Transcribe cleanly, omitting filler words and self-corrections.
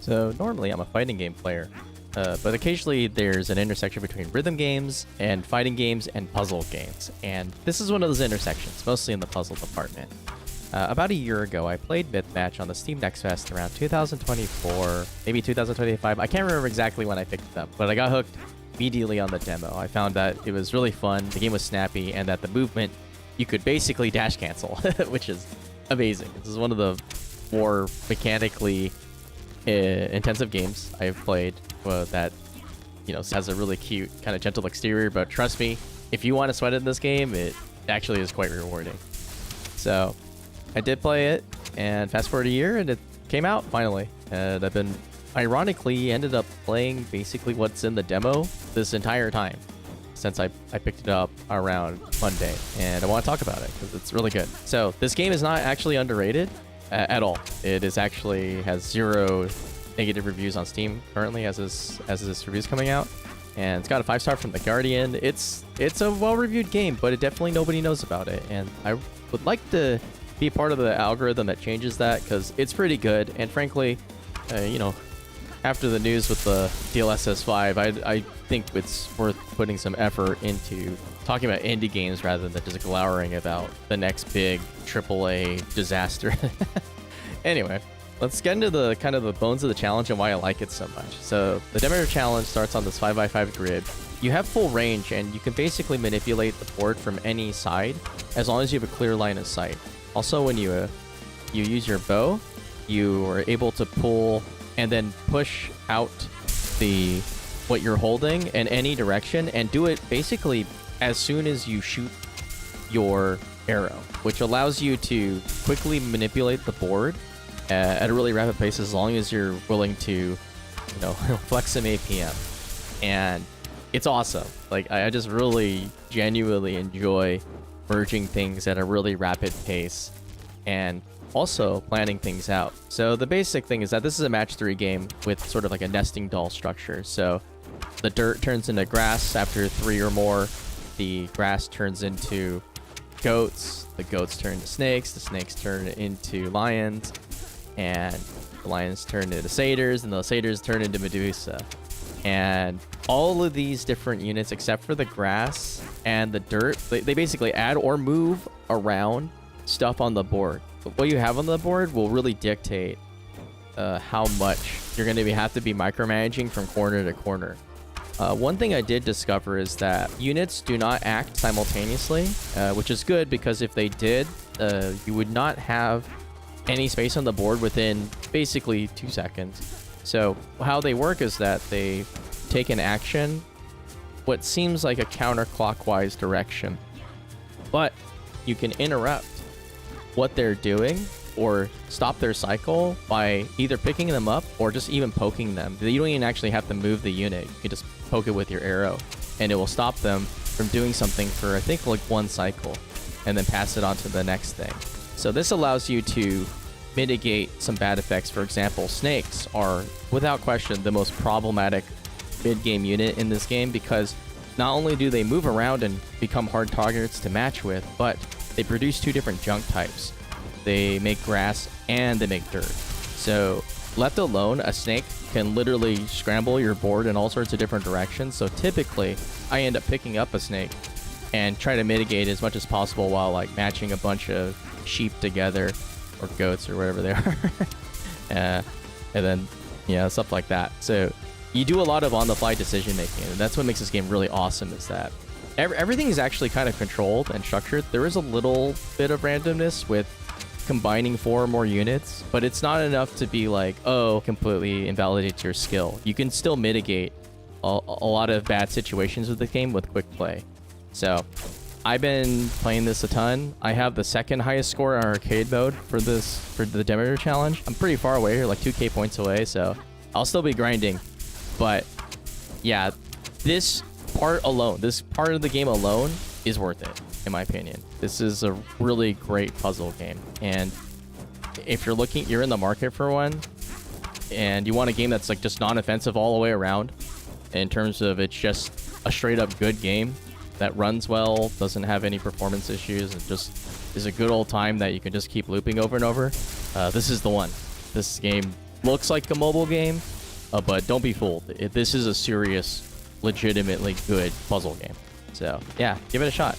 So normally I'm a fighting game player, but occasionally there's an intersection between rhythm games and fighting games and puzzle games. And this is one of those intersections, mostly in the puzzle department. About a year ago, I played MythMatch on the Steam Next Fest around 2024, maybe 2025. I can't remember exactly when I picked it up, but I got hooked immediately on the demo. I found that it was really fun, the game was snappy, and that the movement, you could basically dash cancel, which is amazing. This is one of the more mechanically intensive games I've played that, you know, has a really cute, kind of gentle exterior, but trust me, if you want to sweat in this game, it actually is quite rewarding. So I did play it, and fast forward a year, and it came out finally. And I've been, ironically, ended up playing basically what's in the demo this entire time since I picked it up around Monday, and I want to talk about it because it's really good. So this game is not actually underrated at all. It is actually has 0 negative reviews on Steam currently as this review's coming out, and it's got a 5-star from The Guardian. It's a well-reviewed game, but it definitely nobody knows about it, and I would like to be part of the algorithm that changes that because it's pretty good. And frankly, you know, after the news with the DLSS 5, I think it's worth putting some effort into talking about indie games rather than just glowering about the next big AAA disaster. Anyway, let's get into the kind of the bones of the challenge and why I like it so much. So the demo challenge starts on this 5x5 grid. You have full range, and you can basically manipulate the board from any side as long as you have a clear line of sight. Also, when you use your bow, you are able to pull and then push out what you're holding in any direction, and do it basically as soon as you shoot your arrow, which allows you to quickly manipulate the board at a really rapid pace as long as you're willing to, you know, flex some APM. And it's awesome. Like, I just really genuinely enjoy merging things at a really rapid pace and also planning things out. So the basic thing is that this is a match 3 game with sort of like a nesting doll structure. So the dirt turns into grass after 3 or more. The grass turns into goats. The goats turn into snakes. The snakes turn into lions. And the lions turn into satyrs. And the satyrs turn into Medusa. And all of these different units, except for the grass and the dirt, they basically add or move around stuff on the board. But what you have on the board will really dictate how much you're going to have to be micromanaging from corner to corner. One thing I did discover is that units do not act simultaneously, which is good because if they did, you would not have any space on the board within basically 2 seconds. So how they work is that they take an action, what seems like a counterclockwise direction, but you can interrupt what they're doing or stop their cycle by either picking them up or just even poking them. You don't even actually have to move the unit. You can just poke it with your arrow, and it will stop them from doing something for, I think, like 1 cycle, and then pass it on to the next thing. So this allows you to mitigate some bad effects. For example, snakes are, without question, the most problematic mid-game unit in this game because not only do they move around and become hard targets to match with, but they produce 2 different junk types. They make grass and they make dirt. So left alone, a snake can literally scramble your board in all sorts of different directions. So typically, I end up picking up a snake and try to mitigate as much as possible while like matching a bunch of sheep together, or goats, or whatever they are. And then, yeah, stuff like that. So you do a lot of on-the-fly decision making, and that's what makes this game really awesome, is that everything is actually kind of controlled and structured. There is a little bit of randomness with combining 4 or more units, but it's not enough to be like, oh, completely invalidates your skill. You can still mitigate a lot of bad situations with the game with quick play. So I've been playing this a ton. I have the 2nd highest score in arcade mode for the demo challenge. I'm pretty far away here, like 2k points away, so I'll still be grinding. But yeah, this part alone, this part of the game alone is worth it, in my opinion. This is a really great puzzle game, and if you're in the market for one, and you want a game that's like just non-offensive all the way around, in terms of it's just a straight up good game that runs well, doesn't have any performance issues, and just is a good old time that you can just keep looping over and over, this is the one. This game looks like a mobile game, but don't be fooled. This is a serious, legitimately good puzzle game. So yeah, give it a shot.